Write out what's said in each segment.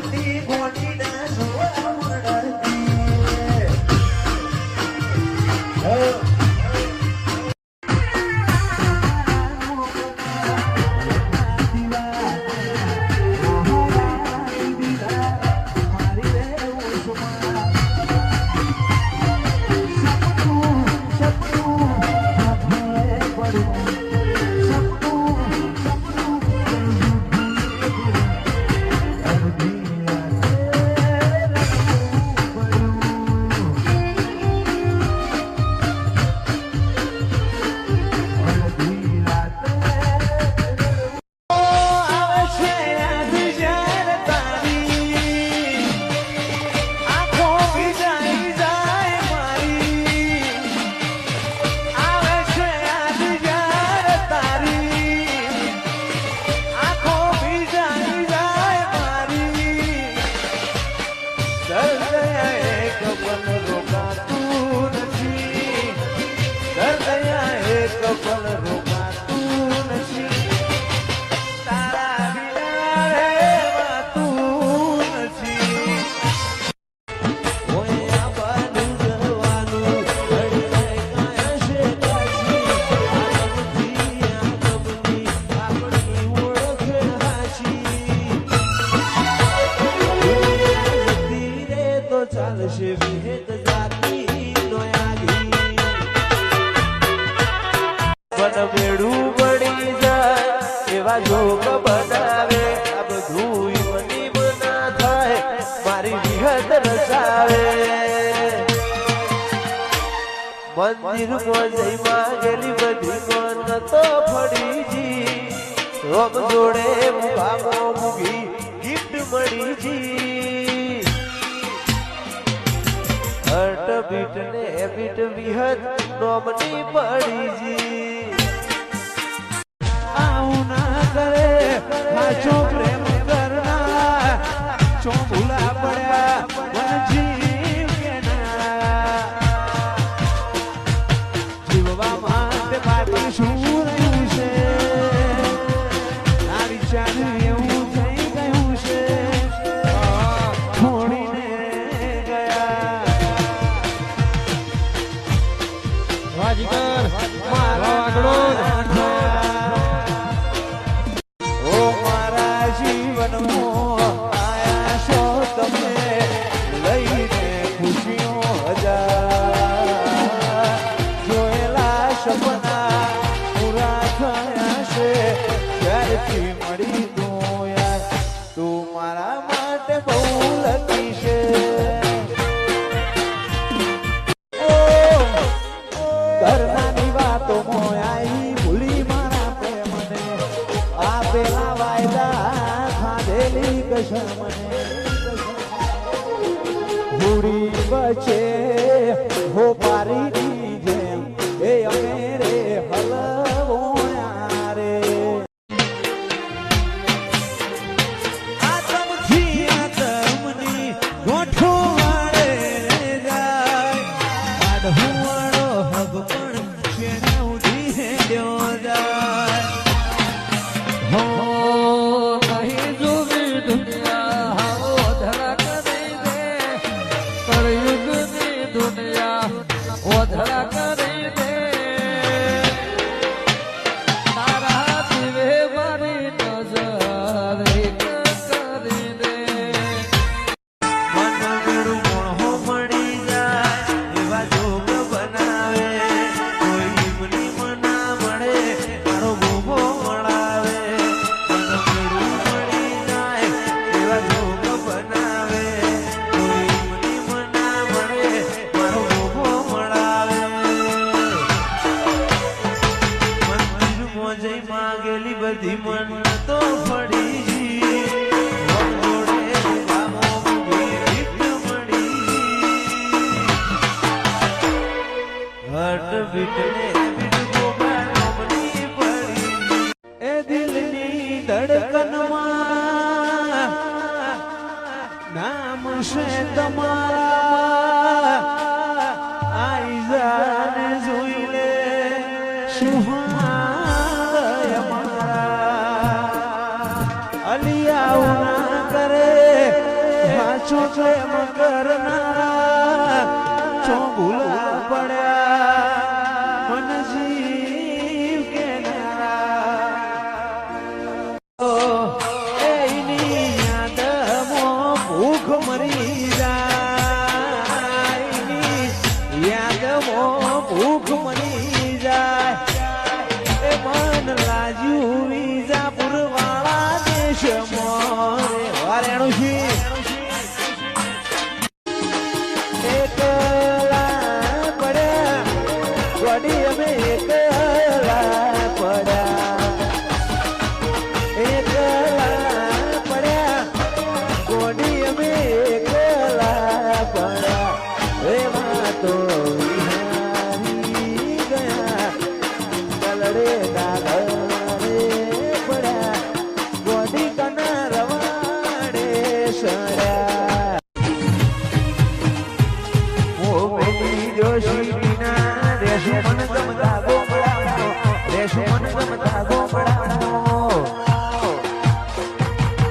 મંદિર મોજમાં ગેલી બધી મન તો ફળીજી રોમ જોડે મુભામો મુગી ગિફ્ટ મળીજી હટ બીટ ને બીટ વિહત નોમની પડીજી આવું ના કરે સાચો પ્રેમ કરના ચો ભૂલા પડ્યા જીવ કે ના જીવવા માટે બાકી શું રહ્યું છે આ વિચાર એવું થઈ ગયું છે છોડીને ગયા વાજીકર મારો આગળો હુડી બચે હો પારી જેમ એ અમે રે હલવોયા રે આતમથી આતમની ગોઠો વાળે જાય આડહુવાળો હગ પણ છેને ઉડી હેડ્યો જાય હો નહીં જોવી દુનિયા ઓધરા કરી દે તારા દિવે મારી નજર એક કરી દે મન મેળું મોણો મળી જાય એવા જોગ બનાવે કોઈ મની મના મળે મારો ભોગો મળાવે મન મેળું મળી જાય એવા જોગ બનાવે કોઈ મની મના મળે મારો ભોગો ગેલી બધી મન તો ફળી હટ બીટને પડી એ દિલની ધડકનમાં નામ છે તમારા આઈ જાને જોઈ લે સુહા અલિયા કરે છો પ્રેમ કરનારા છો ભૂલા પડ્યા મન જીવ કેનારા એની યાદમાં ભૂખ મરી જાય એની યાદમાં ભૂખ મરી જાય એ મન લાજ્યું વિજાપુર વાળા દેશમાં રે વારેણું છે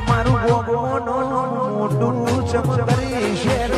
મારું ગોગો નો મોટું ચમકરી છે